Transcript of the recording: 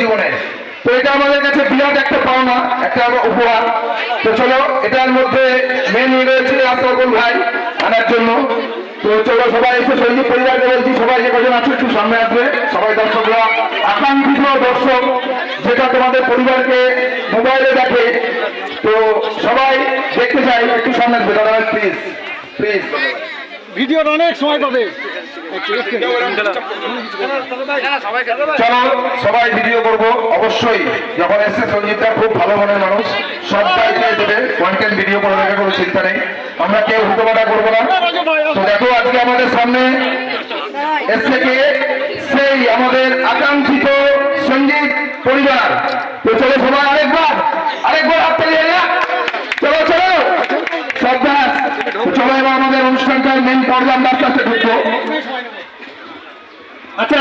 জীবনে। তো এটা আমাদের কাছে বিরাট একটা পাওনা, একটা উপহার। তো চলো, এটার মধ্যে মেন রয়েছে আশরাফুল ভাই আনার জন্য। তো চলো সবাই এসে সঞ্জীব পরিবারকে বলছি, সবাই যে কজন আছে একটু সামনে আসবে, সবাই দর্শকরা, আকাঙ্ক্ষিত দর্শক যেটা তোমাদের পরিবারকে মোবাইলে দেখে, তো সবাই দেখতে চাই, একটু সামনে আসবে দাদা, প্লিজ প্লিজ। ভিডিওটা অনেক সময় পাবে। চলো সবাই ভিডিও করবো অবশ্যই। যখন এসছে সঞ্জীবটা খুব ভালো মনের মানুষ, সবাইকে দেবে কন্টেন্ট ভিডিও করে দেবে, কোনো চিন্তা নেই, আমরা কেউ হুটোপাটা করবো না। তো দেখো আজকে আমাদের সামনে এসছে কে, সেই আমাদের আকাঙ্ক্ষিত সঞ্জীব পরিবার। তো চলো সবাই আরেকবার হাত তালিয়ে না, চলো চলো সব। চলো এবার আমাদের অনুষ্ঠানটার মেন পর্যায়ে আস্তে আস্তে ঢুকবো।